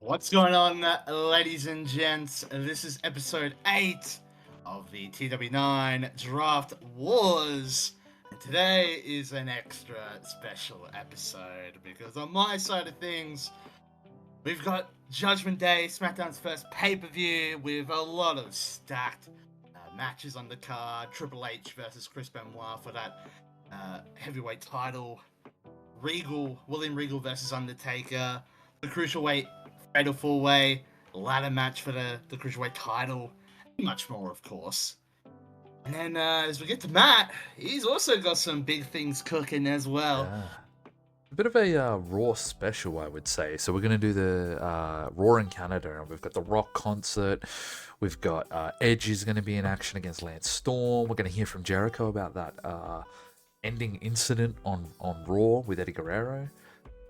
What's going on, ladies and gents? This is episode 8 of the TW9 Draft Wars. And today is an extra special episode because on my side of things, we've got Judgment Day, SmackDown's first pay-per-view with a lot of stacked matches on the card. Triple H versus Chris Benoit for that heavyweight title. William Regal versus Undertaker. The Cruiserweight Fatal 4-Way, ladder match for the Cruiserweight title, and much more, of course. And then as we get to Matt, he's also got some big things cooking as well. Yeah. A bit of a Raw special, I would say. So we're going to do the Raw in Canada, and we've got the Rock concert. We've got Edge is going to be in action against Lance Storm. We're going to hear from Jericho about that ending incident on Raw with Eddie Guerrero.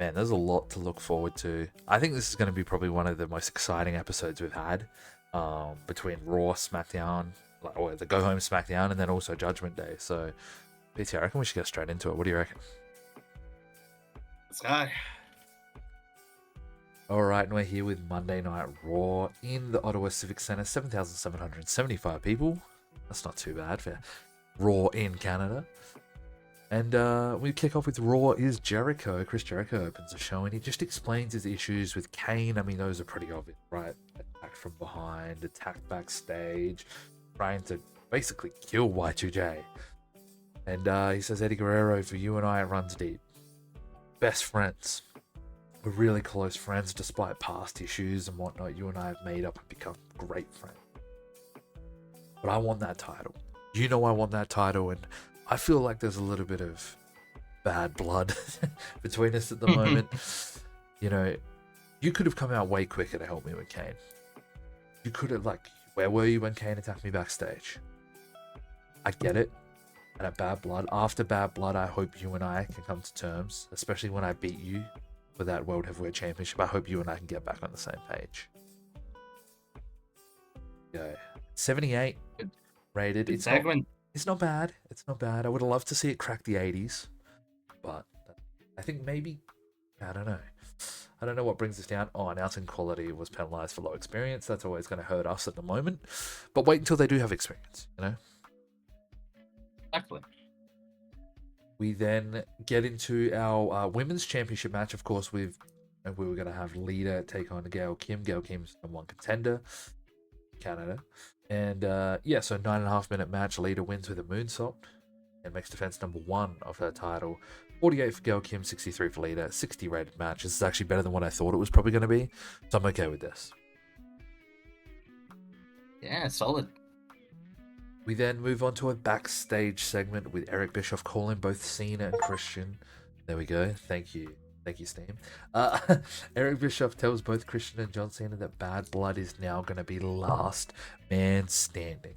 Man, there's a lot to look forward to. I think this is going to be probably one of the most exciting episodes we've had between Raw, SmackDown, or the Go Home SmackDown, and then also Judgment Day. So, BT, I reckon we should get straight into it. What do you reckon? Let's go. All right, and we're here with Monday Night Raw in the Ottawa Civic Centre. 7,775 people. That's not too bad for Raw in Canada. And we kick off with Raw is Jericho. Chris Jericho opens the show and he just explains his issues with Kane. I mean, those are pretty obvious, right? Attacked from behind, attacked backstage, trying to basically kill Y2J. And he says, Eddie Guerrero, for you and I, it runs deep. Best friends. We're really close friends despite past issues and whatnot. You and I have made up and become great friends. But I want that title. You know I want that title, and I feel like there's a little bit of bad blood between us at the moment. You know, you could have come out way quicker to help me with Kane. You could have, where were you when Kane attacked me backstage? I get it. And after bad blood, I hope you and I can come to terms, especially when I beat you for that World Heavyweight Championship. I hope you and I can get back on the same page. Yeah. 78 rated. It's not bad. It's not bad. I would have loved to see it crack the 80s. But I think maybe, I don't know. I don't know what brings us down. Oh, announcing quality was penalized for low experience. That's always going to hurt us at the moment. But wait until they do have experience, you know? Exactly. We then get into our women's championship match. Of course, we were going to have Lita take on Gail Kim. Gail Kim's number one contender. Canada. And so 9.5 minute match. Lita wins with a moonsault and makes defense number 1 of her title. 48 for Gail Kim, 63 for Lita, 60 rated match. This is actually better than what I thought it was probably going to be, so I'm okay with this. Yeah, solid. We then move on to a backstage segment with Eric Bischoff calling both Cena and Christian. There we go. Thank you, Steam. Eric Bischoff tells both Christian and John Cena that Bad Blood is now going to be last man standing.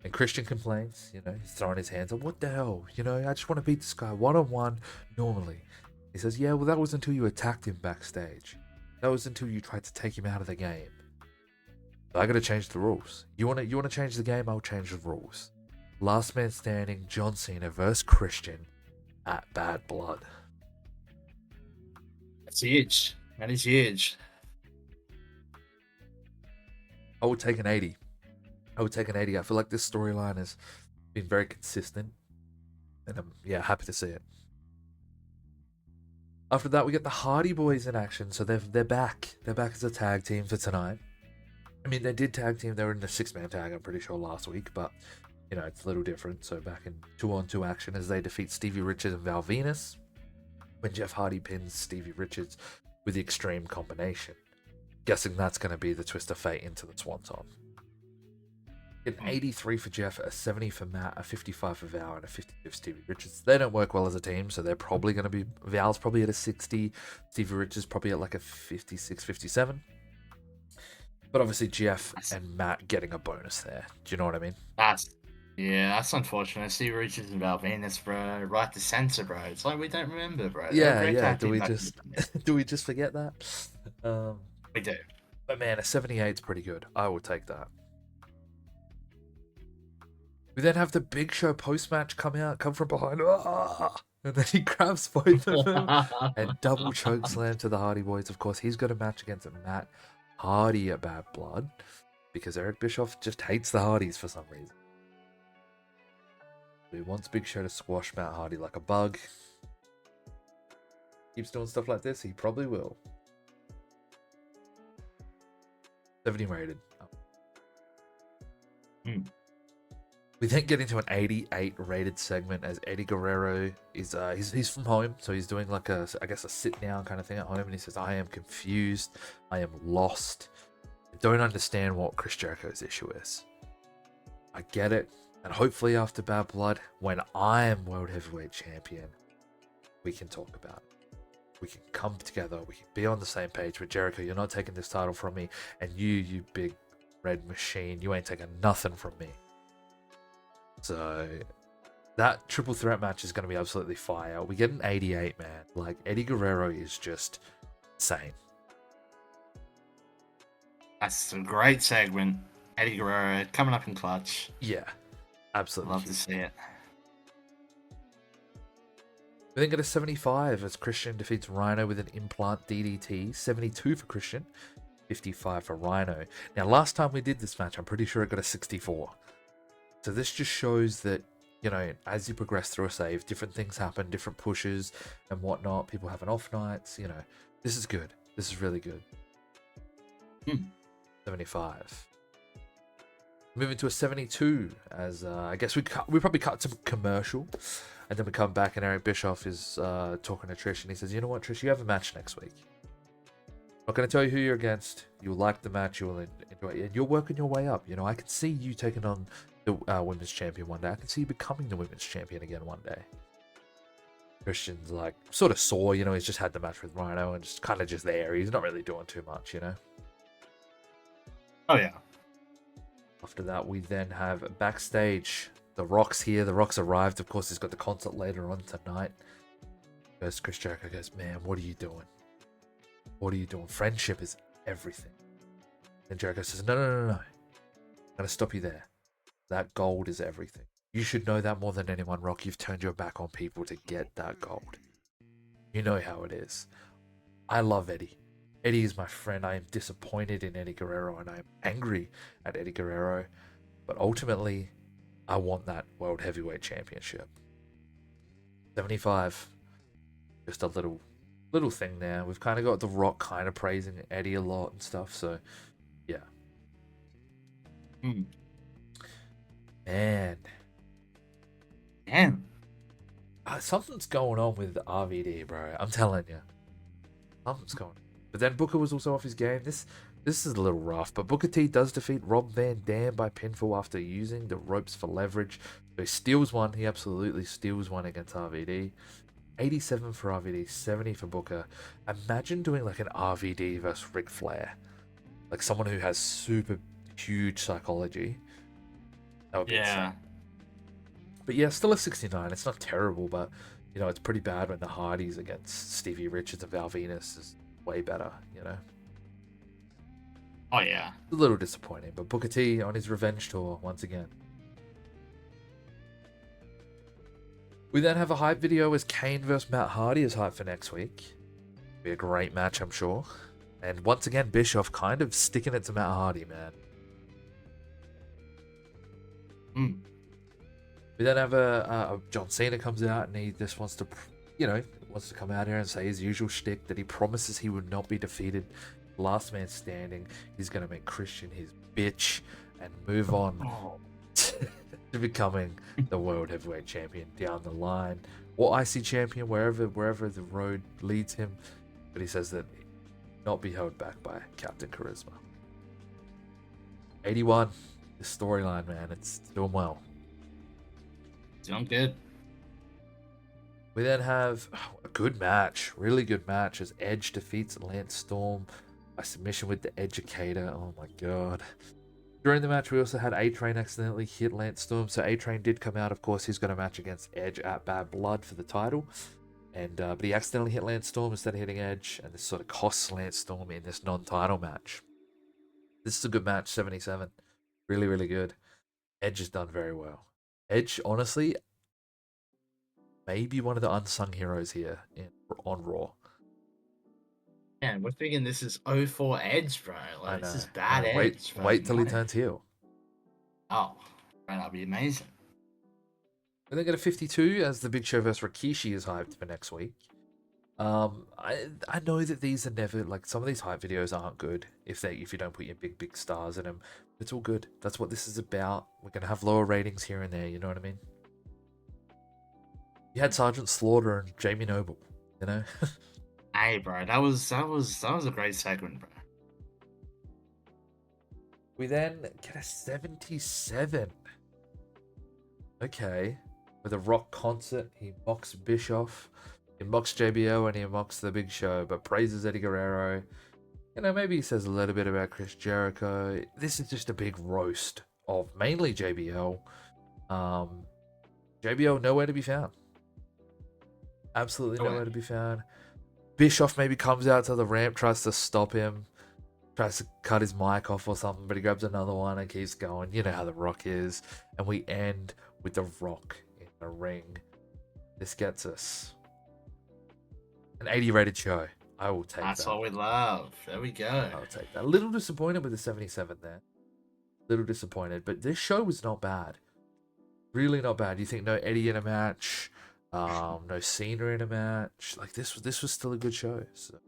And Christian complains, he's throwing his hands up. What the hell? I just want to beat this guy one-on-one normally. He says, yeah, well, that was until you attacked him backstage. That was until you tried to take him out of the game. I got to change the rules. You want to change the game? I'll change the rules. Last man standing, John Cena versus Christian at Bad Blood. That's huge. That is huge. I would take an 80. I feel like this storyline has been very consistent. And I'm, happy to see it. After that, we get the Hardy Boys in action. So they're back. They're back as a tag team for tonight. I mean, they did tag team. They were in the 6-man tag, I'm pretty sure, last week. But, it's a little different. So back in 2-on-2 action as they defeat Stevie Richards and Val Venus. When Jeff Hardy pins Stevie Richards with the Extreme Combination. Guessing that's going to be the Twist of Fate into the Swanton. An 83 for Jeff, a 70 for Matt, a 55 for Val, and a 52 for Stevie Richards. They don't work well as a team, so they're probably going to be... Val's probably at a 60, Stevie Richards probably at like a 56, 57. But obviously Jeff and Matt getting a bonus there. Do you know what I mean? That's unfortunate. Stevie Richards and Val Venus, bro, right to censor, bro. It's like we don't remember, bro. Yeah. Do we just forget that? We do. But man, a 78 is pretty good. I will take that. We then have the Big Show post-match come from behind. And then he grabs both of them and double choke slam to the Hardy Boys. Of course, he's got a match against Matt Hardy at Bad Blood because Eric Bischoff just hates the Hardys for some reason. He wants Big Show to squash Matt Hardy like a bug. Keeps doing stuff like this, he probably will. 70 rated. We then get into an 88 rated segment as Eddie Guerrero is he's from home, so he's doing like a sit down kind of thing at home, and he says, "I am confused, I am lost, I don't understand what Chris Jericho's issue is. I get it, and hopefully after Bad Blood, when I am World Heavyweight Champion, we can talk about it. We can come together, we can be on the same page with Jericho. You're not taking this title from me, and you big red machine, you ain't taking nothing from me." So that triple threat match is going to be absolutely fire. We get an 88, man. Like, Eddie Guerrero is just insane. That's a great segment. Eddie Guerrero coming up in clutch. Yeah, absolutely. Love to see it. We then get a 75 as Christian defeats Rhino with an implant DDT. 72 for Christian, 55 for Rhino. Now, last time we did this match, I'm pretty sure it got a 64. So this just shows that, you know, as you progress through a save, different things happen, different pushes and whatnot. People have an off nights, you know. This is good. This is really good. 75. Moving to a 72 as I guess we probably cut to commercial, and then we come back and Eric Bischoff is talking to Trish, and he says, "You know what, Trish, you have a match next week. I'm not going to tell you who you're against. You'll like the match. You'll enjoy it. And you're working your way up. You know, I can see you taking on the women's champion one day. I can see you becoming the women's champion again one day." Christian's like sort of sore, you know, he's just had the match with Rhino and just kind of just there. He's not really doing too much, you know. Oh yeah. After that, we then have backstage. The Rock's here. The Rock's arrived. Of course, he's got the concert later on tonight. Goes Chris Jericho goes, "Man, what are you doing? What are you doing? Friendship is everything." And Jericho says, No. I'm going to stop you there. That gold is everything. You should know that more than anyone, Rock. You've turned your back on people to get that gold. You know how it is. I love Eddie. Eddie is my friend. I am disappointed in Eddie Guerrero and I am angry at Eddie Guerrero. But ultimately, I want that World Heavyweight Championship. 75. Just a little thing there. We've kind of got The Rock kind of praising Eddie a lot and stuff. So, yeah. Man. Something's going on with RVD, bro. I'm telling you. Something's going on. But then Booker was also off his game. This is a little rough, but Booker T does defeat Rob Van Dam by pinfall after using the ropes for leverage. So he steals one. He absolutely steals one against RVD. 87 for RVD, 70 for Booker. Imagine doing like an RVD versus Ric Flair. Like someone who has super huge psychology. That would be insane. But yeah, still a 69. It's not terrible, but you know, it's pretty bad when the Hardys against Stevie Richards and Val Venus is way better, you know. Oh yeah. A little disappointing, but Booker T on his revenge tour once again. We then have a hype video as Kane versus Matt Hardy is hyped for next week. Be a great match, I'm sure. And once again, Bischoff kind of sticking it to Matt Hardy, man. We then have a John Cena comes out and he just wants to, you know, wants to come out here and say his usual shtick that he promises he would not be defeated. Last man standing. He's going to make Christian his bitch and move on to becoming the World Heavyweight Champion down the line, or IC Champion, wherever the road leads him. But he says that he will not be held back by Captain Charisma. 81. The storyline, man, it's doing well. Doing good. We then have a good match, really good match, as Edge defeats Lance Storm by submission with the Educator. Oh my god. During the match, we also had A-Train accidentally hit Lance Storm, so A-Train did come out. Of course, he's got a match against Edge at Bad Blood for the title, and but he accidentally hit Lance Storm instead of hitting Edge, and this sort of costs Lance Storm in this non-title match. This is a good match, 77. Really, really good. Edge has done very well. Edge, honestly, maybe one of the unsung heroes here on Raw. Man, we're thinking this is 04 Edge, bro. I Like, this know. is bad Wait, Edge, bro. wait till he turns heel. Oh, man, that'd be amazing. And they get a 52 as the Big Show versus Rikishi is hyped for next week. I know that these are never like some of these hype videos aren't good if you don't put your big stars in them. It's all good. That's what this is about. We're gonna have lower ratings here and there. You know what I mean? You had Sergeant Slaughter and Jamie Noble. You know. Hey, bro, that was a great segment, bro. We then get a 77. Okay. With a rock concert, he mocks Bischoff, he mocks JBL, and he mocks the Big Show, but praises Eddie Guerrero. You know, maybe he says a little bit about Chris Jericho. This is just a big roast of mainly JBL. JBL nowhere to be found. Absolutely nowhere to be found. Bischoff maybe comes out to the ramp, tries to stop him, tries to cut his mic off or something, but he grabs another one and keeps going. You know how The Rock is. And we end with The Rock in the ring. This gets us an 80 rated show. I will take that. That's what we love. There we go. I'll take that. A little disappointed with the 77 there. Little disappointed, but this show was not bad. Really not bad. You think no Eddie in a match, no Cena in a match. Like this was still a good show. So.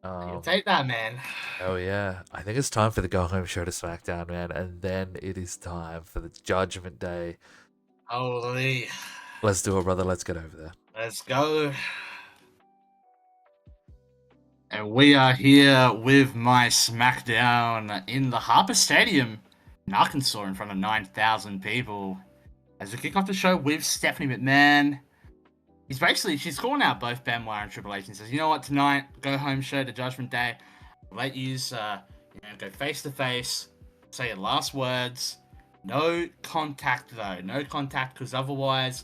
You'll take that, man. Oh yeah, I think it's time for the go home show to SmackDown, man, and then it is time for the Judgment Day. Holy! Let's do it, brother. Let's get over there. Let's go. And we are here with my SmackDown in the Harper Stadium in Arkansas in front of 9,000 people as we kick off the show with Stephanie McMahon. She's calling out both Benoit and Triple H and says, you know what, tonight, go home show, the Judgment Day. Let you go face to face, say your last words. No contact though, no contact, because otherwise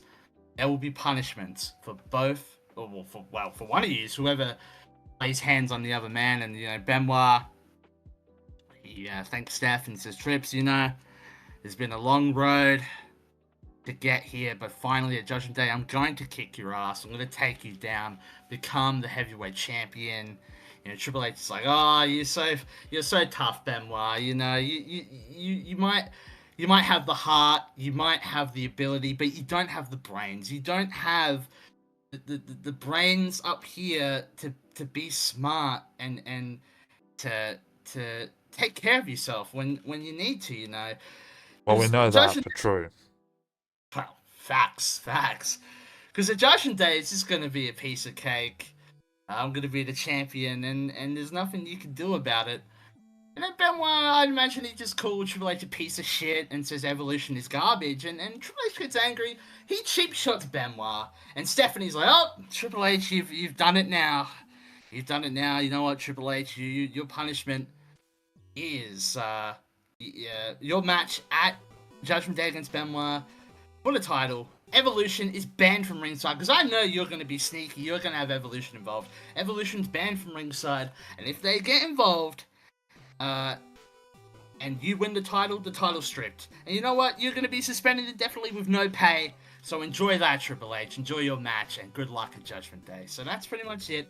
there will be punishments for both, for one of you, whoever lays hands on the other man. And Benoit, he thanks Steph and says, Trips, there's been a long road to get here, but finally at Judgment Day, I'm going to kick your ass. I'm going to take you down, become the heavyweight champion. Triple H is like, oh, you're so tough, Benoit. You might have the heart, you might have the ability, but you don't have the brains. You don't have the brains up here to be smart and to take care of yourself when you need to. Well, we know that for true. Well, facts. Because the Judgment Day is just going to be a piece of cake. I'm going to be the champion, and there's nothing you can do about it. And then Benoit, I'd imagine he just called Triple H a piece of shit and says Evolution is garbage. And Triple H gets angry. He cheap shots Benoit. And Stephanie's like, oh, Triple H, you've done it now. You've done it now. You know what, Triple H, your punishment is your match at Judgment Day against Benoit for the title. Evolution is banned from ringside, because I know you're going to be sneaky. You're going to have Evolution involved. Evolution's banned from ringside, and if they get involved, and you win the title's stripped. And you know what? You're going to be suspended indefinitely with no pay. So enjoy that, Triple H. Enjoy your match, and good luck at Judgment Day. So that's pretty much it.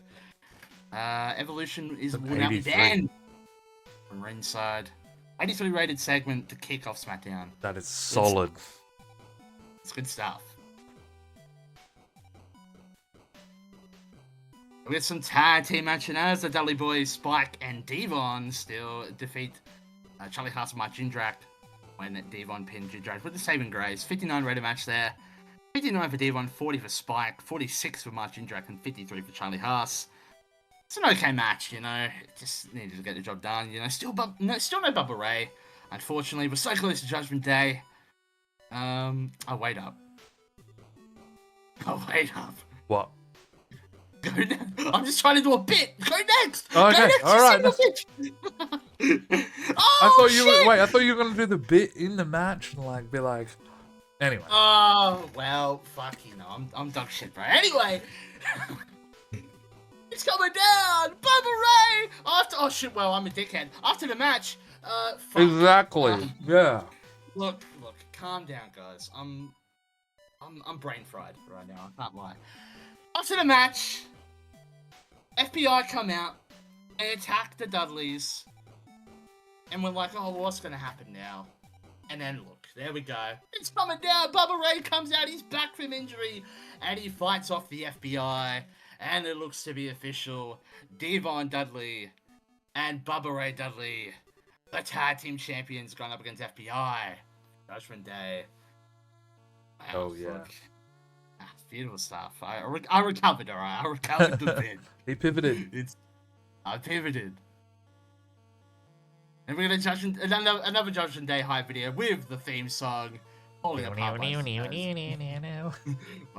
Evolution will now be banned from ringside. 83 rated segment to kick off SmackDown. That is solid. It's good stuff. We have some tag team action as the Dudley Boys, Spike and Devon still defeat Charlie Haas and Mike Jindrak when Devon pinned Jindrak with the saving grace. 59 rated match there. 59 for Devon, 40 for Spike, 46 for Mike Jindrak, and 53 for Charlie Haas. It's an okay match, Just needed to get the job done, Still no Bubba Ray. Unfortunately, we're so close to Judgment Day. I'll wait up. What? Go next. I'm just trying to do a bit. Go next. Okay. Go next. All right. Oh, I thought you were gonna do the bit in the match and be like. Anyway. Oh well, fuck I'm dog shit, bro. Anyway, it's coming down. Bubba Ray. I'm a dickhead. After the match, fuck. Exactly. Yeah. Look. Calm down, guys. I'm brain fried right now. I can't lie. After the match, FBI come out. They attack the Dudleys. And we're like, oh, what's going to happen now? And then look, there we go. It's coming down. Bubba Ray comes out. He's back from injury. And he fights off the FBI. And it looks to be official. Devon Dudley and Bubba Ray Dudley, the tag team champions, going up against FBI. Judgment Day. Wow, Oh, yeah. Look. Beautiful stuff. I recovered, alright. I recovered the bit. He pivoted. I pivoted. And we're going to judge another Judgment Day hype video with the theme song. Holy apart by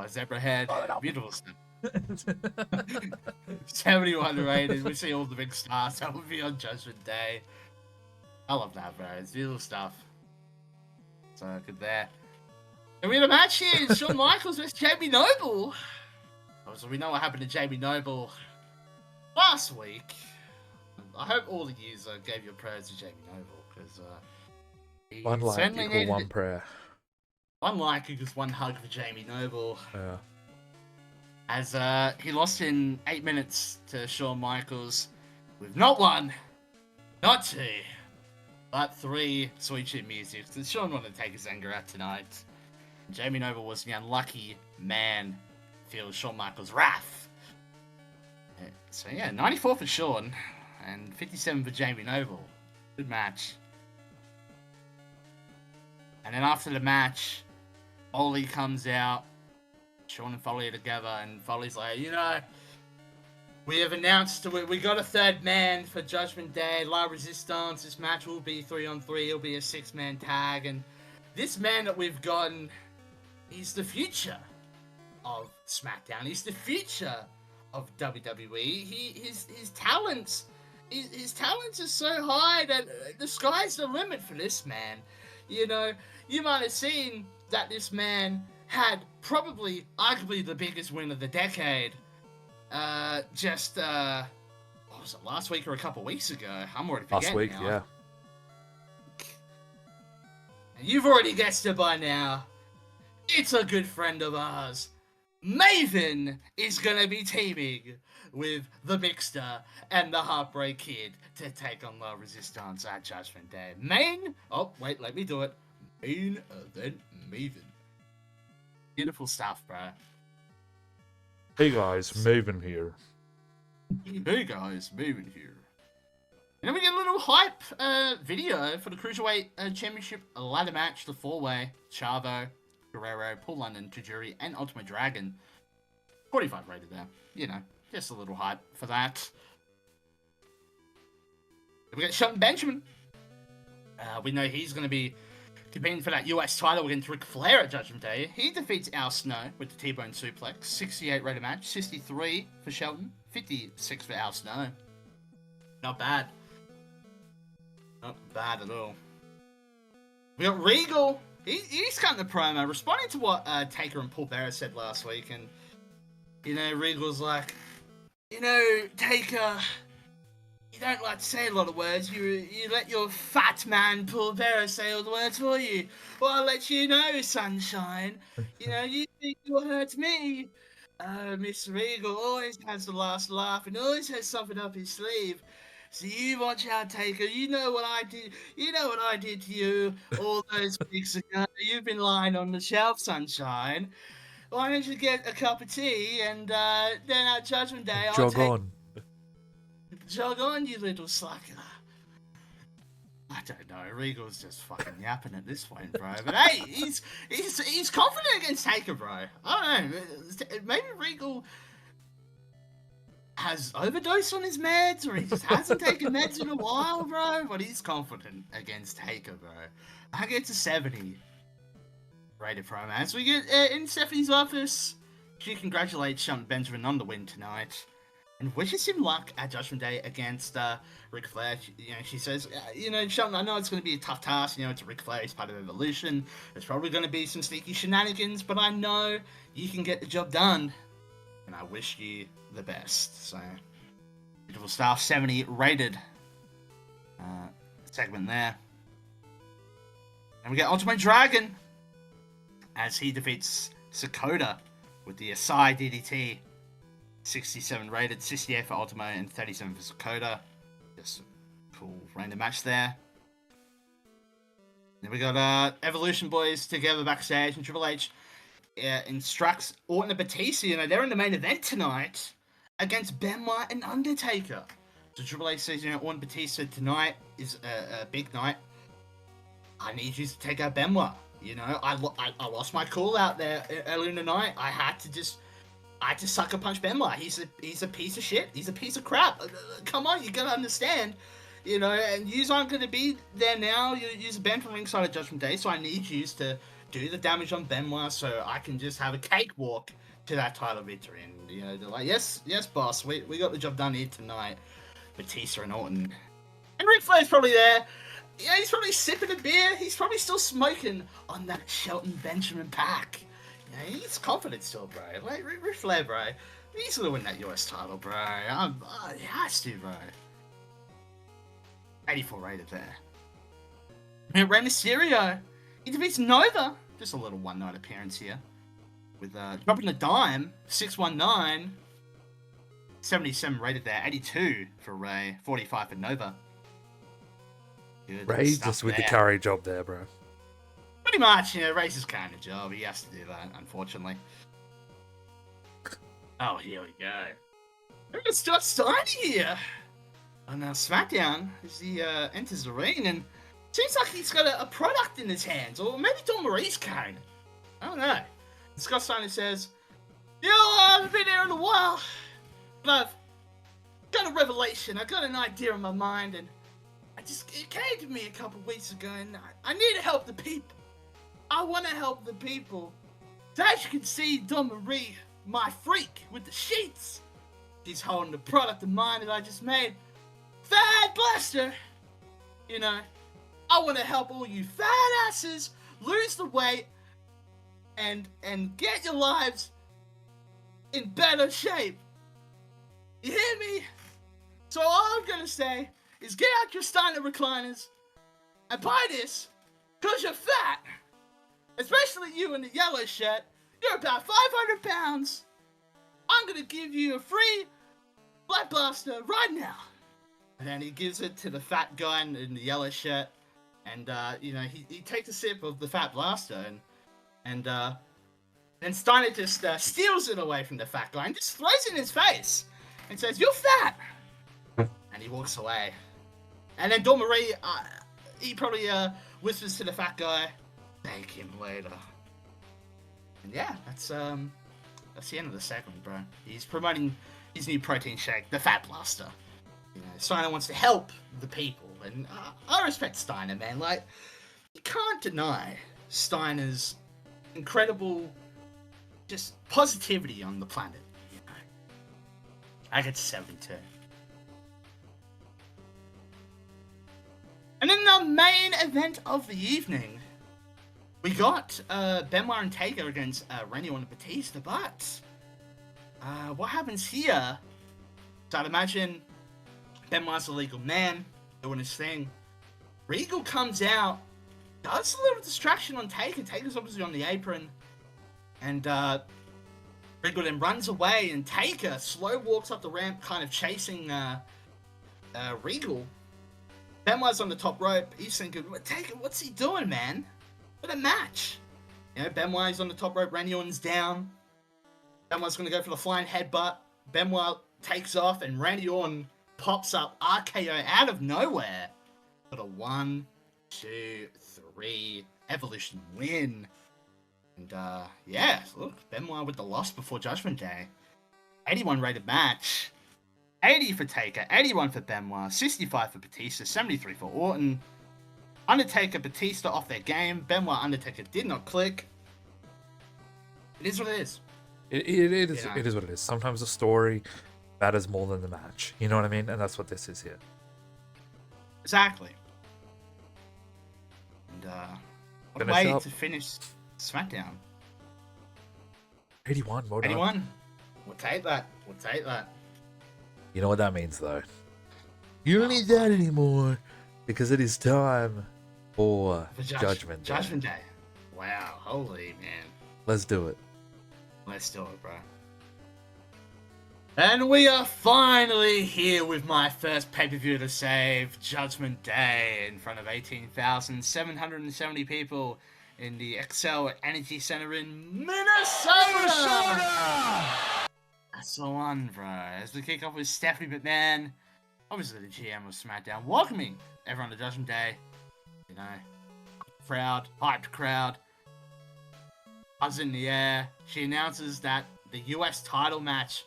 Zebrahead. Beautiful stuff. 71 rated. We see all the big stars. That will be on Judgment Day. I love that, bro. It's beautiful stuff. So good there. And we had a match here. Shawn Michaels vs Jamie Noble. So we know what happened to Jamie Noble last week. I hope all of you gave your prayers to Jamie Noble, because one like equal one prayer. One like equals one hug for Jamie Noble. Yeah. As he lost in 8 minutes to Shawn Michaels with not one, not two, but 3 sweet shit music. So Shawn wanted to take his anger out tonight. Jamie Noble was the unlucky man to feel Shawn Michaels' wrath. So yeah, 94 for Shawn. And 57 for Jamie Noble. Good match. And then after the match, Foley comes out. Shawn and Foley are together, and Foley's like, you know, we have announced we got a third man for Judgment Day, La Resistance. This match will be 3-on-3. It'll be a 6-man tag, and this man that we've gotten, he's the future of SmackDown. He's the future of WWE. His talents. His talents are so high that the sky's the limit for this man. You know, you might have seen that this man had probably, arguably, the biggest win of the decade. What was it, last week or a couple weeks ago? I'm already forgetting Last week, now. yeah. And you've already guessed it by now. It's a good friend of ours. Maven is gonna be teaming with the Mixter and the Heartbreak Kid to take on La Resistance at Judgment Day. Main event Maven. Beautiful stuff, bro. Hey guys, Maven here. Hey guys, Maven here. And then we get a little hype video for the Cruiserweight Championship ladder match, the 4-way. Chavo, Guerrero, Paul London, Tajiri, and Ultimate Dragon. 45 rated there. You know, just a little hype for that. We got Shelton Benjamin. We know he's going to be competing for that US title against Ric Flair at Judgment Day. He defeats Al Snow with the T-Bone Suplex. 68 rated match. 63 for Shelton. 56 for Al Snow. Not bad. Not bad at all. We got Regal. He's cutting the promo, responding to what Taker and Paul Bearer said last week, and you know, Regal's like, you know, Taker, you don't like to say a lot of words. You let your fat man Paul Bearer say all the words for you. Well, I'll let you know, Sunshine. You know, you think you'll hurt me. Mr. Regal always has the last laugh and always has something up his sleeve. So you watch out, Taker. You know what I did. You know what I did to you all those weeks ago. You've been lying on the shelf, Sunshine. Why don't you get a cup of tea and then at Judgment Day I'll Jog take... on. Jog on, you little slacker. I don't know. Regal's just fucking yapping at this point, bro. But hey, he's confident against Taker, bro. I don't know. Maybe Regal has overdosed on his meds, or he just hasn't taken meds in a while, bro. But he's confident against Taker, bro. I get to 70 rated promo. As we get in Stephanie's office, she congratulates Shelton Benjamin on the win tonight and wishes him luck at Judgment Day against Ric Flair. She says, Shelton, I know it's going to be a tough task. It's Ric Flair. He's part of Evolution. There's probably going to be some sneaky shenanigans, but I know you can get the job done. And I wish you the best. So, beautiful stuff. 70 rated segment there. And we get Ultimate Dragon as he defeats Sakota with the Asai DDT. 67 rated, 68 for Ultimo, and 37 for Sakota. Just a cool random match there. Then we got Evolution Boys together backstage, and Triple H instructs Orton and Batista. They're in the main event tonight against Benoit and Undertaker. So Triple H says, Orton and Batista tonight is a big night. I need you to take out Benoit. I lost my cool out there earlier in the night. I had to sucker punch Benoit. He's a piece of shit. He's a piece of crap. Come on, you gotta understand. And yous aren't gonna be there now. You're banned from ringside at Judgment Day, so I need yous to do the damage on Benoit so I can just have a cakewalk to that title victory. And they're like, yes, boss, we got the job done here tonight. Batista and Orton. And Ric Flair's probably there. He's probably sipping a beer. He's probably still smoking on that Shelton Benjamin pack. He's confident still, bro. Like, Ric Flair, bro. He's gonna win that US title, bro. He has to, bro. 84 rated there. And Rey Mysterio. He defeats Nova. Just a little one-night appearance here. With dropping the dime. 619. 77 rated there. 82 for Rey. 45 for Nova. Good Rey just with the carry job there, bro. Pretty much, Rey's his kind of job. He has to do that, unfortunately. Oh, here we go. We're gonna start Steiner here. On SmackDown, as he enters the ring, and seems like he's got a product in his hands, or maybe Dawn Marie's carrying it. I don't know. And Scott Steiner says, I haven't been here in a while, but I've got a revelation. I got an idea in my mind, and it came to me a couple weeks ago, and I need to help the people. I want to help the people. So as you can see, Dawn Marie, my freak with the sheets, she's holding the product of mine that I just made. Fat Blaster! I want to help all you fat asses lose the weight and get your lives in better shape. You hear me? So all I'm going to say is get out your Steiner recliners and buy this because you're fat. Especially you in the yellow shirt. You're about 500 pounds. I'm going to give you a free Black Blaster right now. And then he gives it to the fat guy in the yellow shirt. And, he takes a sip of the Fat Blaster. And then Steiner just steals it away from the fat guy and just throws it in his face. And says, "You're fat." And he walks away. And then Dawn Marie, he probably whispers to the fat guy, "Thank him later." And yeah, that's the end of the segment, bro. He's promoting his new protein shake, the Fat Blaster. Steiner wants to help the people, and I respect Steiner, man. Like, you can't deny Steiner's incredible, just positivity on the planet. I get 72. And in the main event of the evening, we got Benoit and Taker against Randy Orton and Batista, but what happens here? So I'd imagine Benoit's a legal man, doing his thing. Regal comes out, does a little distraction on Taker. Taker's obviously on the apron, and Regal then runs away, and Taker slow walks up the ramp, kind of chasing Regal. Benoit's on the top rope. He's thinking, Taker, what's he doing, man? What a match. Benoit's on the top rope. Randy Orton's down. Benoit's going to go for the flying headbutt. Benoit takes off, and Randy Orton pops up RKO out of nowhere for the 1, 2, 3 Evolution win. And look, Benoit with the loss before Judgment Day. 81 rated match. 80 for Taker, 81 for Benoit, 65 for Batista, 73 for Orton. Undertaker, Batista off their game. Benoit, Undertaker did not click. It is what it is. It is what it is. Sometimes the story matters more than the match. You know what I mean? And that's what this is here. Exactly. And what a way to finish SmackDown. 81, well done. 81. We'll take that. You know what that means, though? You don't need that anymore, because it is time for Judgment Day. Judgment Day. Wow, holy man. Let's do it. Let's do it, bro. And we are finally here with my first pay-per-view to save, Judgment Day, in front of 18,770 people in the Excel Energy Center in Minnesota! That's the one, bro. As we kick off with Stephanie McMahon, obviously the GM of SmackDown, welcoming everyone to Judgment Day. You know, crowd, hyped crowd, buzz in the air. She announces that the US title match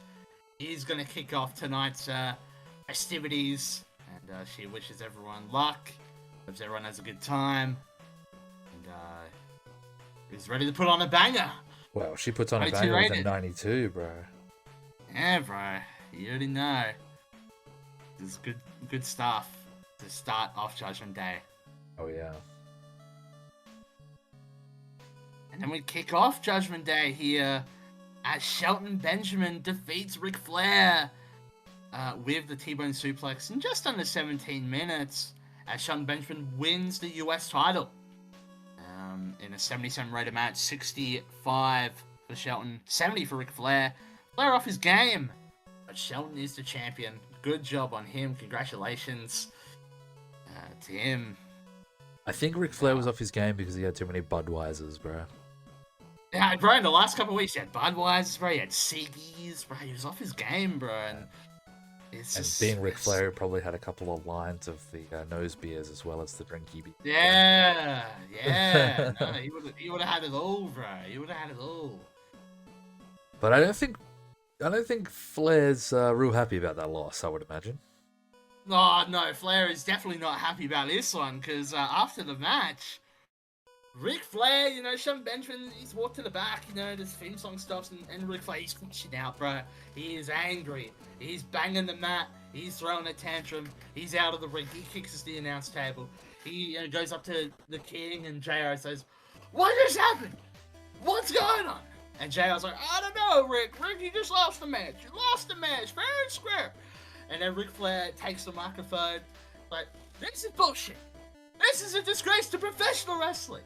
is going to kick off tonight's festivities, and she wishes everyone luck, hopes everyone has a good time, and is ready to put on a banger. Well, she puts on a banger with a 92, bro. Yeah, bro, you already know. This is good stuff to start off Judgment Day. Oh, yeah. And then we kick off Judgment Day here as Shelton Benjamin defeats Ric Flair with the T-Bone Suplex in just under 17 minutes, as Shelton Benjamin wins the US title in a 77 rated match. 65 for Shelton, 70 for Ric Flair. Flair off his game, but Shelton is the champion. Good job on him. Congratulations to him. I think Ric Flair was off his game because he had too many Budweisers, bro. Yeah, bro, in the last couple of weeks, he had Budweiser, bro, he had Siggy's, bro, he was off his game, bro, and it's and just... being Ric Flair, he probably had a couple of lines of the nose beers as well as the drinky beer. Yeah, no, he would have had it all, bro, he would have had it all. But I don't think Flair's real happy about that loss, I would imagine. No, Flair is definitely not happy about this one, because after the match, Ric Flair, you know, Shelton Benjamin, he's walked to the back, you know, this theme song stops, and Ric Flair, he's crashing out, bro. He is angry. He's banging the mat. He's throwing a tantrum. He's out of the ring. He kicks the announce table. He goes up to the King, and JR says, "What just happened? What's going on?" And JR's like, "I don't know, Rick. Rick, you just lost the match. You lost the match, fair and square." And then Ric Flair takes the microphone, like, "This is bullshit. This is a disgrace to professional wrestling.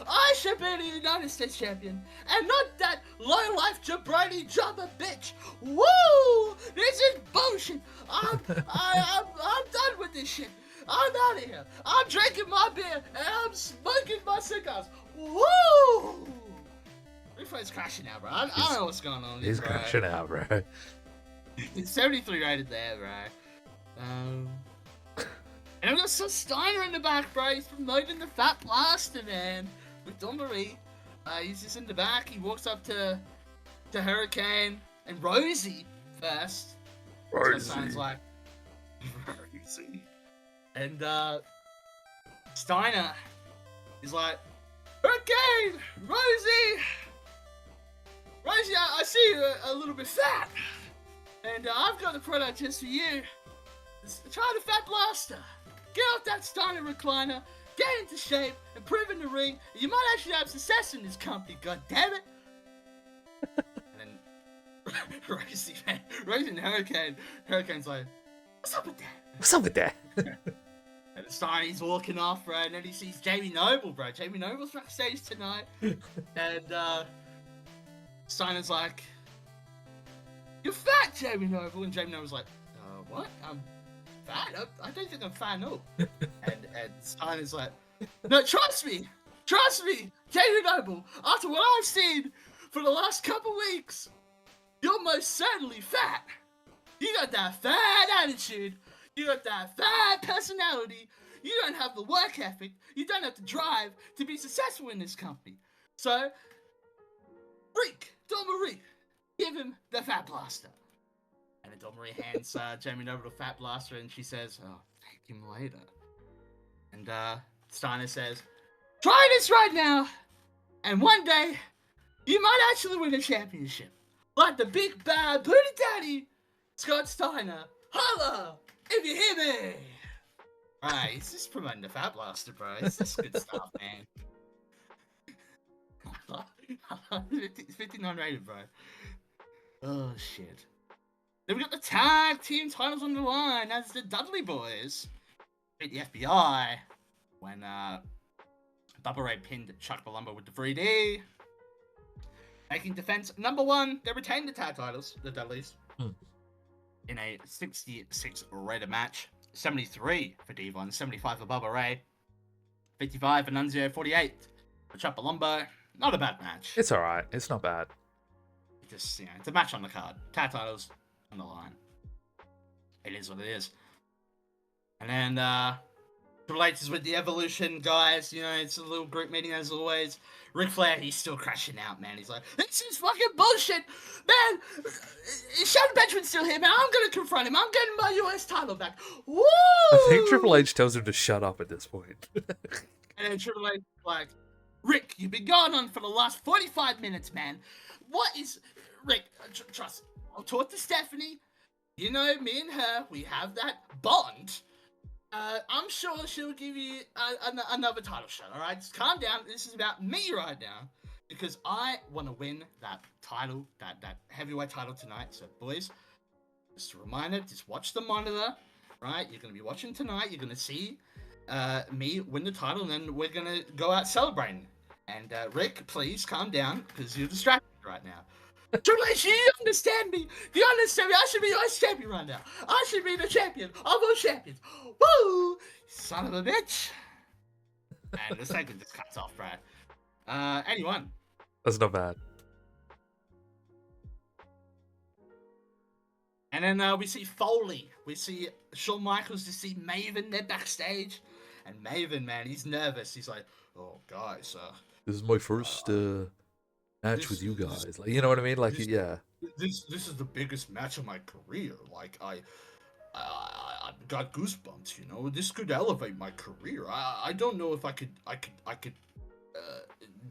I should be the United States champion, and not that low-life jabroni jobber bitch. Woo! This is bullshit. I'm done with this shit. I'm out of here. I'm drinking my beer, and I'm smoking my cigars. Woo!" Ric Flair's crashing out, bro. I don't know what's going on. He's crashing out, bro. It's 73 rated there, bro. And I've got some Steiner in the back, bro. He's promoting the Fat Blaster, man, with Dawn Marie. He's just in the back. He walks up to Hurricane and Rosie first. Rosie. So sounds like Rosie. And Steiner is like, "Hurricane, Rosie, I see you a little bit fat, and I've got a product just for you. Try the Fat Blaster. Get off that Steiner recliner, get into shape, and prove in the ring you might actually have success in this company, god damn it." And then Rosie and Hurricane's like, "What's up with that? What's up with that?" And Steiner, he's walking off, bro, and then he sees Jamie Noble, bro. Jamie Noble's backstage tonight. And Steiner's like, "You're fat, Jamie Noble." And Jamie Noble's like, "What? I'm fat? I don't think I'm fat, no." and Steiner's like, "No, trust me, Jamie Noble, after what I've seen for the last couple weeks, you're most certainly fat. You got that fat attitude, you got that fat personality, you don't have the work ethic, you don't have the drive to be successful in this company. So, Dawn Marie, give him the Fat Blaster." And then Dawn Marie hands Jamie Noble the Fat Blaster, and she says, "Oh, thank him later." And Steiner says, "Try this right now, and one day, you might actually win a championship. Like the big bad booty daddy, Scott Steiner. Holla, if you hear me." Alright, he's just promoting the Fat Blaster, bro. It's just good stuff, man. 59 rated, bro. Oh, shit. Then we got the tag team titles on the line as the Dudley Boys beat the FBI when Bubba Ray pinned Chuck Palumbo with the 3D. Making defense number 1, they retained the tag titles, the Dudleys, Hmm. in a 66 rated match. 73 for Devon, 75 for Bubba Ray, 55 for Nunzio, 48 for Chapalombo. Not a bad match. It's alright. It's not bad. Just, it's a match on the card. Tag titles on the line. It is what it is. And then, relates with the Evolution guys. It's a little group meeting as always. Ric Flair, he's still crashing out, man. He's like, this is fucking bullshit, man. Shelton Benjamin's still here, man. I'm gonna confront him. I'm getting my US title back. Woo! I think Triple H tells him to shut up at this point. And then Triple H like, Rick, you've been going on for the last 45 minutes, man. What is... Rick, trust me. I'll talk to Stephanie. Me and her, we have that bond. I'm sure she'll give you another title shot, alright? Just calm down. This is about me right now. Because I want to win that title, that heavyweight title tonight. So, boys, just a reminder, just watch the monitor, right? You're going to be watching tonight. You're going to see me win the title, and then we're going to go out celebrating. And, Rick, please calm down, because you're distracted right now. Triple H, you understand me? Do you understand me? I should be US champion right now. I should be the champion of all champions. Woo! Son of a bitch. And the segment just cuts off, Brad. Anyone. That's not bad. And then we see Foley. We see Shawn Michaels to see Maven. They're backstage. And Maven, man, he's nervous. He's like, oh, guys. This is my first match with you guys. Like, you know what I mean? Like, yeah. This is the biggest match of my career. Like, I got goosebumps. This could elevate my career. I don't know if I could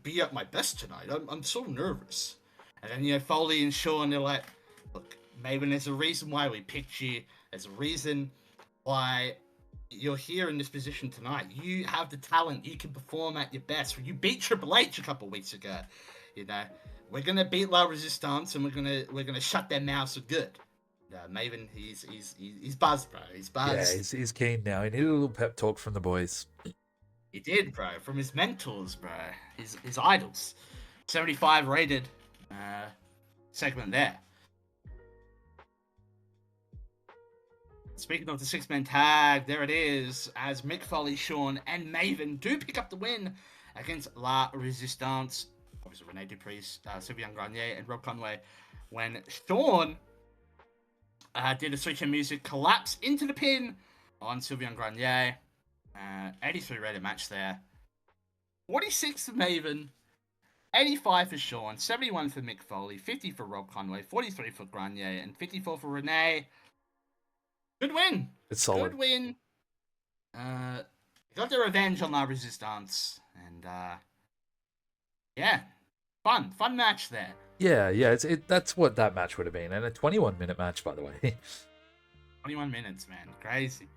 be at my best tonight. I'm so nervous. And then Foley and Shawn, they're like, look, Maven, there's a reason why we picked you. There's a reason why you're here in this position tonight. You have the talent. You can perform at your best. You beat Triple H a couple weeks ago. We're gonna beat La Resistance, and we're gonna shut their mouths for good. Maven, he's buzzed, bro. He's buzzed. Yeah, he's keen now. He needed a little pep talk from the boys. He did, bro. From his mentors, bro. His idols. 75 rated segment there. Speaking of the 6-man tag, there it is, as Mick Foley, Shawn, and Maven do pick up the win against La Resistance. Obviously, Rene Dupree, Sylvain Grenier, and Rob Conway. When Shawn did a switch in music, collapse into the pin on Sylvain Grenier. 83 rated match there. 46 for Maven, 85 for Shawn, 71 for Mick Foley, 50 for Rob Conway, 43 for Grenier, and 54 for Rene. Good win. It's solid. Good win. Got their revenge on La Resistance, and yeah, fun match there. Yeah, that's what that match would have been, and a 21-minute match, by the way. 21 minutes, man, crazy.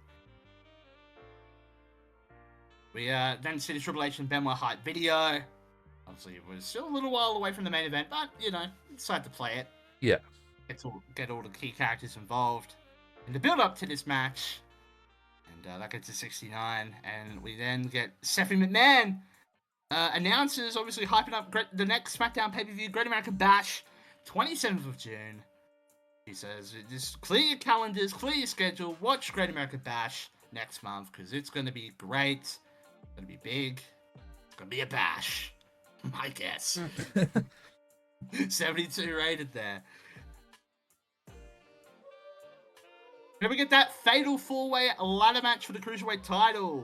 We then see the Triple H and Benoit hype video. Obviously, it was still a little while away from the main event, but decided to play it. Yeah. Get all the key characters involved in the build-up to this match, and that gets to 69, and we then get Stephanie McMahon announces, obviously hyping up the next SmackDown pay-per-view, Great American Bash, 27th of June. He says, just clear your calendars, clear your schedule, watch Great American Bash next month, because it's going to be great, it's going to be big, it's going to be a bash, my guess. 72 rated there. Then we get that fatal 4-way ladder match for the Cruiserweight title,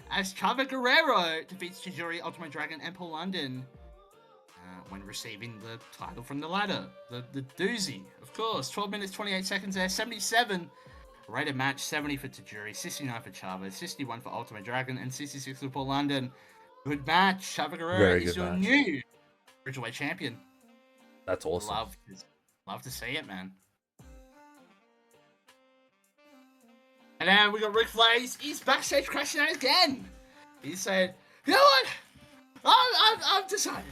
as Chavo Guerrero defeats Tajiri, Ultimate Dragon, and Paul London when receiving the title from the ladder. The doozy, of course. 12 minutes, 28 seconds there. 77 rated match. 70 for Tajiri, 69 for Chavo, 61 for Ultimate Dragon, and 66 for Paul London. Good match. Chavo Guerrero is your new Cruiserweight champion. That's awesome. Love to see it, man. And then we got Ric Flair. He's backstage crashing out again. He said, you know what? I've decided.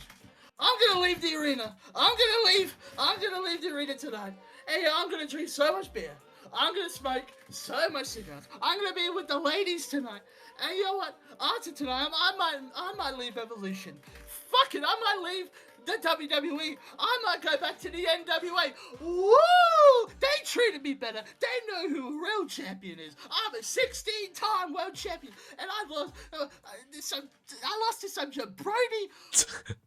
I'm gonna leave the arena. I'm gonna leave the arena tonight. And I'm gonna drink so much beer. I'm gonna smoke so much cigarettes. I'm gonna be with the ladies tonight. And you know what? After tonight, I might leave Evolution. Fuck it, I might leave the WWE. I might go back to the NWA. Woo! They treated me better. They know who a real champion is. I'm a 16-time world champion, and I lost to some jabroni.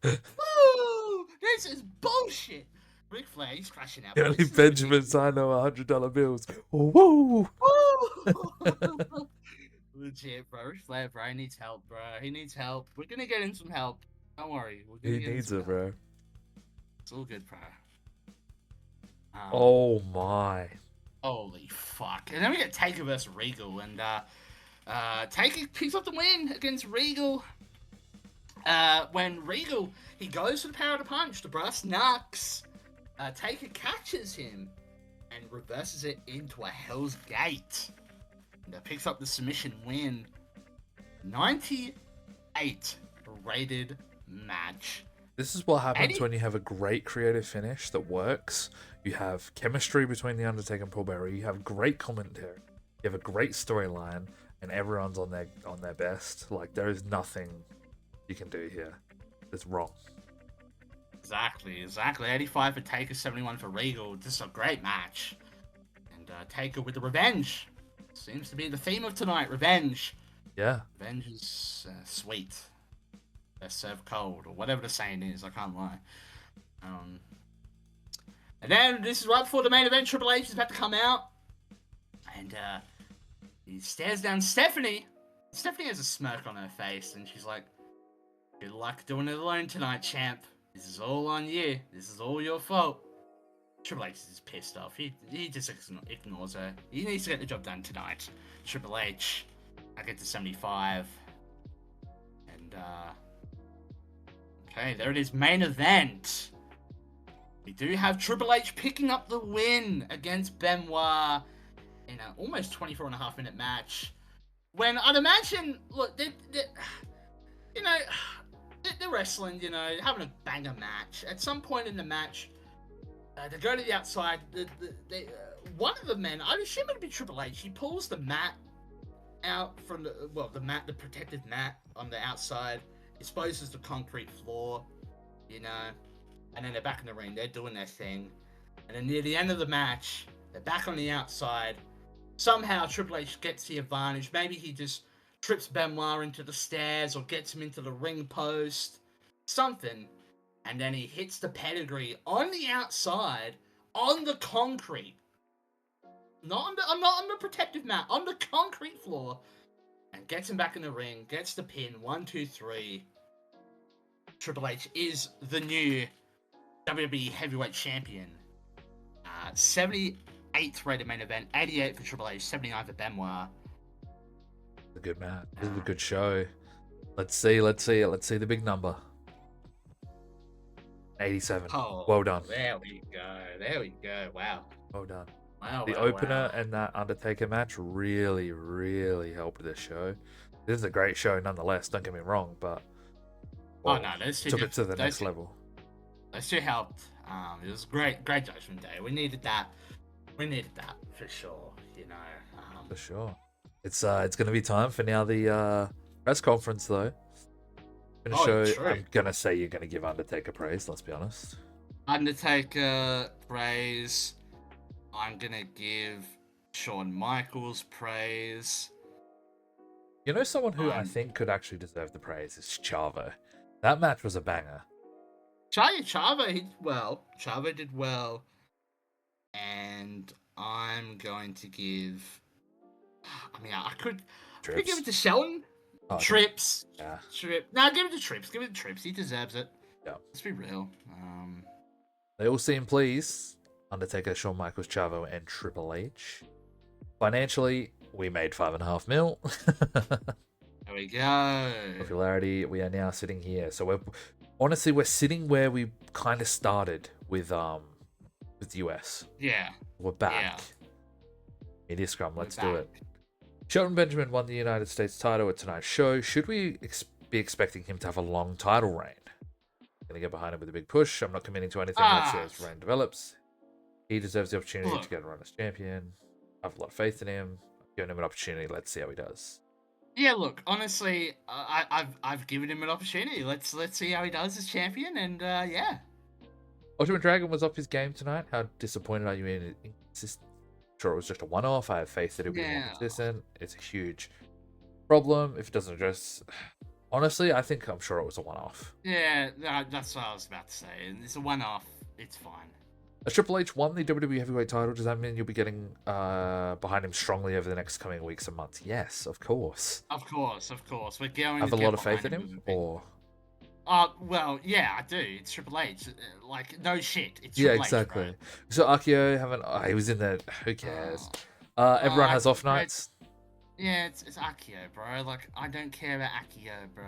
Woo! This is bullshit. Ric Flair, he's crashing out. The only Benjamins I know are $100 bills. Woo! Woo! Legit, bro. Ric Flair, bro, he needs help, bro. He needs help. We're gonna get him some help. Don't worry. We're gonna He get him needs some it, help. bro. It's all good, bro. Oh my. Holy fuck. And then we get Taker versus Regal, and Taker picks up the win against Regal. When Regal, he goes for the power of the punch, the brass knucks. Taker catches him and reverses it into a Hell's Gate. And picks up the submission win. 98 rated match. This is what happens when you have a great creative finish that works. You have chemistry between The Undertaker and Paul Bearer. You have great commentary. You have a great storyline, and everyone's on their best. Like, there is nothing you can do here that's wrong. Exactly. 85 for Taker, 71 for Regal. This is a great match. And Taker with the revenge. Seems to be the theme of tonight, revenge. Yeah. Revenge is sweet. Best served cold, or whatever the saying is, I can't lie. And then, this is right before the main event, Triple H is about to come out. And he stares down Stephanie. Stephanie has a smirk on her face, and she's like, good luck doing it alone tonight, champ. This is all on you. This is all your fault. Triple H is pissed off. He just ignores her. He needs to get the job done tonight. Triple H. I get to 75. And, okay, there it is. Main event. We do have Triple H picking up the win against Benoit in an almost 24.5-minute match. When I'd imagine, look, they're wrestling, having a banger match. At some point in the match, they go to the outside. One of the men, I'd assume it'd be Triple H, he pulls the mat out from the protective mat on the outside, exposes the concrete floor, and then they're back in the ring. They're doing their thing. And then near the end of the match, they're back on the outside. Somehow Triple H gets the advantage. Maybe he just trips Benoit into the stairs or gets him into the ring post. Something. And then he hits the pedigree on the outside, on the concrete. Not on the protective mat, on the concrete floor. And gets him back in the ring, gets the pin, 1, 2, 3. Triple H is the new WWE Heavyweight Champion. 78th rated main event, 88 for Triple H, 79 for Benoit. A good match. This is a good show. Let's see it. Let's see the big number. 87. Oh, well done. There we go. Wow. Well done. Wow. The opener and that Undertaker match really, really helped this show. This is a great show nonetheless, don't get me wrong, but those two took it to the next level. Those two helped. It was great Judgment Day. We needed that for sure. For sure. It's gonna be time for now the press conference though. True. I'm gonna say you're gonna give Undertaker praise. Let's be honest. Undertaker praise. I'm gonna give Shawn Michaels praise. Someone who I think could actually deserve the praise is Chavo. That match was a banger. Chavo did well. And I'm going to give... I could give it to Sheldon. Trips. Yeah. No, give it to Trips. Give it to Trips. He deserves it. Yeah. Let's be real. They all seem pleased. Undertaker, Shawn Michaels, Chavo, and Triple H. Financially, we made $5.5 million. There we go. Popularity, we are now sitting here. So we're sitting where we kind of started with the US. Yeah. We're back. Yeah. Media Scrum, let's do it. Shelton Benjamin won the United States title at tonight's show. Should we be expecting him to have a long title reign? I'm going to get behind him with a big push. I'm not committing to anything. Let's see as reign develops. He deserves the opportunity to get a run as champion. I have a lot of faith in him. I've given him an opportunity. Let's see how he does. Yeah, look, honestly, I've given him an opportunity. Let's see how he does as champion, and yeah. Ultimate Dragon was off his game tonight. How disappointed are you in inconsistent? Sure, it was just a one-off. I have faith that he'll be more Yeah. consistent. It's a huge problem if it doesn't address. Honestly, I'm sure it was a one-off. Yeah, that's what I was about to say. It's a one-off. It's fine. As Triple H won the WWE Heavyweight title, does that mean you'll be getting behind him strongly over the next coming weeks and months? Yes, of course. Of course. We're going. I have to a get lot of faith in behind him, or well, yeah, I do. It's Triple H. Like, no shit. It's yeah, Triple exactly. H, So Akio haven't. He was in there. Who cares? Everyone has off nights. Yeah, it's Akio, bro. Like, I don't care about Akio, bro.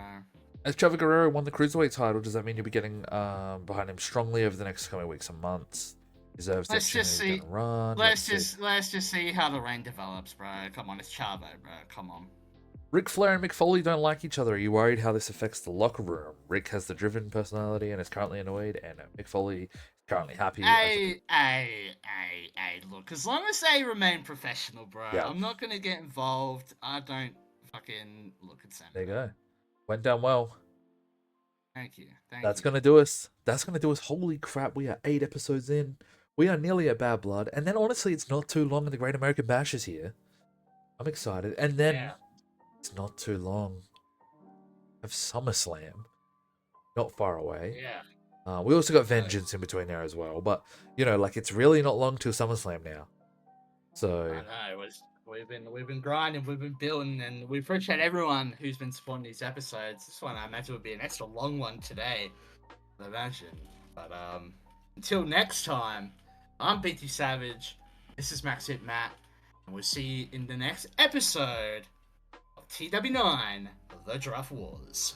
As Trevor Guerrero won the Cruiserweight title, does that mean you'll be getting behind him strongly over the next coming weeks and months? Deserves the Let's just opportunity see. to run. Let's just see how the reign develops, bro. Come on, it's Chavo, bro. Come on. Ric Flair and Mick Foley don't like each other. Are you worried how this affects the locker room? Rick has the driven personality and is currently annoyed, and Mick Foley is currently happy. Hey, look, as long as they remain professional, bro, Yeah. I'm not gonna get involved. I don't fucking look at Sam. There you go. Went down well. Thank you. That's gonna do us. That's gonna do us. Holy crap, we are 8 episodes in. We are nearly at Bad Blood. And then honestly, it's not too long and the Great American Bash is here. I'm excited. And then it's not too long of SummerSlam. Not far away. Yeah. We also got Vengeance in between there as well. But, like, it's really not long till SummerSlam now. So I know. We've been grinding, we've been building, and we appreciate everyone who's been supporting these episodes. This one, I imagine, would be an extra long one today. I imagine. But until next time, I'm BT Savage. This is MAXHITMATT, and we'll see you in the next episode of TEW IX: The Draft Wars.